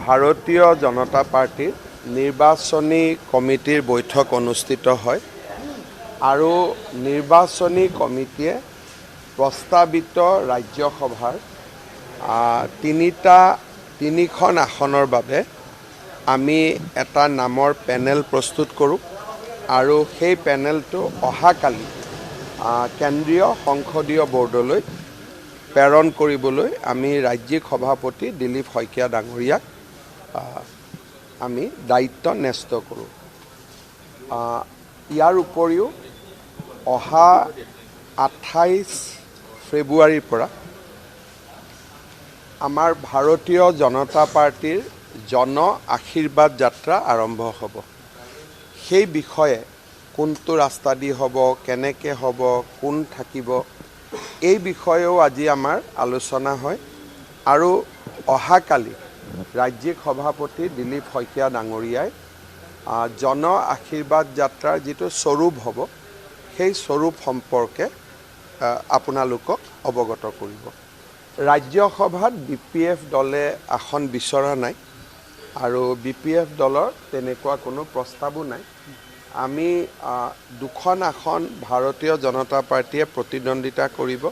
ভাৰতীয় জনতা পাৰ্টিৰ নিৰ্বাচনী কমিটিৰ বৈঠক অনুষ্ঠিত হয় আৰু নিৰ্বাচনী কমিটিয়ে প্ৰস্তাৱিত ৰাজ্যসভাৰ তিনিখন আসনৰ বাবে আমি এটা নামৰ পেনেল প্ৰস্তুত কৰোঁ আৰু সেই পেনেলটো অহাকালি কেন্দ্ৰীয় সংসদীয় বৰ্ডলৈ প্ৰেৰণ কৰিবলৈ আমি ৰাজ্যিক সভাপতি দিলীপ শইকীয়া ডাঙৰীয়াক আমি দায়িত্ব ন্যস্ত কৰোঁ। ইয়াৰ উপৰিও অহা 28 ফেব্ৰুৱাৰীৰ পৰা আমাৰ ভাৰতীয় জনতা পাৰ্টিৰ জন আশীৰ্বাদ যাত্ৰা আৰম্ভ হ'ব। সেই বিষয়ে কোনটো ৰাস্তা দি হ'ব, কেনেকৈ হ'ব, কোন থাকিব, এই বিষয়েও আজি আমাৰ আলোচনা হয় আৰু অহাকালি ৰাজ্যিক সভাপতি দিলীপ শইকীয়া ডাঙৰীয়াই জন আশীৰ্বাদ যাত্ৰাৰ যিটো স্বৰূপ হ'ব সেই স্বৰূপ সম্পৰ্কে আপোনালোকক অৱগত কৰিব। ৰাজ্যসভাত BPF দলে আসন বিচৰা নাই আৰু BPF দলৰ তেনেকুৱা কোনো প্ৰস্তাৱো নাই। আমি দুখন আসন ভাৰতীয় জনতা পাৰ্টিয়ে প্ৰতিদ্বন্দ্বিতা কৰিব,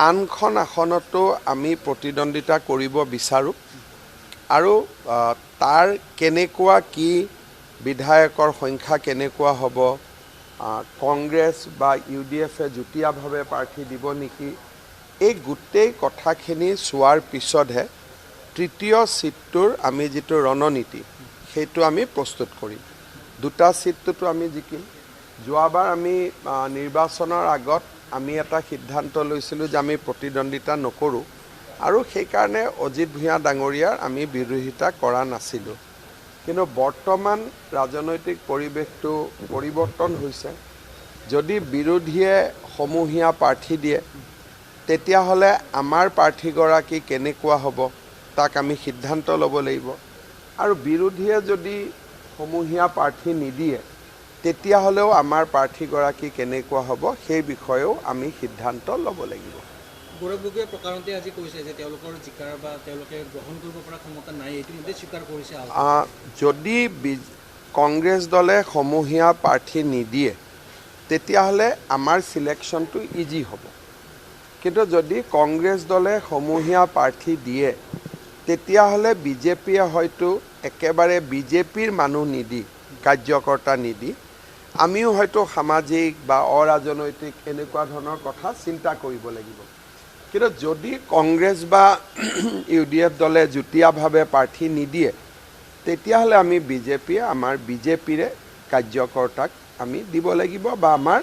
আনখন আসনতো আমি প্ৰতিদ্বন্দ্বিতা কৰিব বিচাৰোঁ আৰু তাৰ কেনেকুৱা কি বিধায়কৰ সংখ্যা কেনেকুৱা হ'ব, কংগ্ৰেছ বা UDFে যুটীয়াভাৱে প্ৰাৰ্থী দিব নেকি, এই গোটেই কথাখিনি চোৱাৰ পিছতহে তৃতীয় সিটটোৰ আমি যিটো ৰণনীতি সেইটো আমি প্ৰস্তুত কৰিম। দুটা সিটটোতো আমি জিকিম। যোৱাবাৰ আমি নিৰ্বাচনৰ আগত আমি এটা সিদ্ধান্ত লৈছিলোঁ যে আমি প্ৰতিদ্বন্দ্বিতা নকৰোঁ আৰু সেইকাৰণে অজিত ভূঞা ডাঙৰীয়াৰ আমি বিৰোধিতা কৰা নাছিলোঁ। কিন্তু বৰ্তমান ৰাজনৈতিক পৰিৱেশটো পৰিৱৰ্তন হৈছে। যদি বিৰোধীয়ে সমূহীয়া প্ৰাৰ্থী দিয়ে তেতিয়াহ'লে আমাৰ প্ৰাৰ্থীগৰাকী কেনেকুৱা হ'ব তাক আমি সিদ্ধান্ত ল'ব লাগিব আৰু বিৰোধীয়ে যদি সমূহীয়া প্ৰাৰ্থী নিদিয়ে তেতিয়াহ'লেও আমাৰ প্ৰাৰ্থীগৰাকী কেনেকুৱা হ'ব সেই বিষয়েও আমি সিদ্ধান্ত ল'ব লাগিব। গৌৰৱ গগৈয়ে প্ৰকাৰণতে আজি কৈছে যে তেওঁলোকৰ জিকাৰ বা তেওঁলোকে গ্ৰহণ কৰিব পৰা ক্ষমতা নাই, ইতিমধ্যে স্বীকাৰ কৰিছে। যদি কংগ্ৰেছ দলে সমূহীয়া প্ৰাৰ্থী নিদিয়ে তেতিয়াহ'লে আমাৰ চিলেকশ্যনটো ইজি হ'ব, কিন্তু যদি কংগ্ৰেছ দলে সমূহীয়া প্ৰাৰ্থী দিয়ে তেতিয়াহ'লে বিজেপিয়ে হয়তো একেবাৰে বিজেপিৰ মানুহ নিদি, কাৰ্যকৰ্তা নিদি আমিও হয়তো সামাজিক বা অৰাজনৈতিক এনেকুৱা ধৰণৰ কথা চিন্তা কৰিব লাগিব। কিন্তু যদি কংগ্ৰেছ বা UDF দলে যুটীয়াভাৱে প্ৰাৰ্থী নিদিয়ে তেতিয়াহ'লে আমি আমাৰ বিজেপিৰে কাৰ্যকৰ্তাক আমি দিব লাগিব বা আমাৰ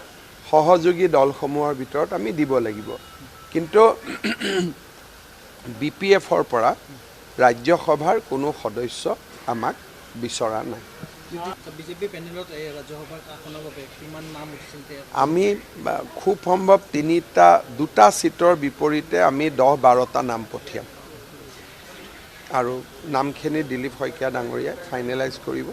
সহযোগী দলসমূহৰ ভিতৰত আমি দিব লাগিব। কিন্তু BPFৰ পৰা ৰাজ্যসভাৰ কোনো সদস্য আমাক বিচৰা নাই। আমি খুব সম্ভৱ দুটা সিটৰ বিপৰীতে আমি 10-12টা নাম পঠিয়াম আৰু নামখিনি দিলীপ শইকীয়া ডাঙৰীয়াই ফাইনেলাইজ কৰিব।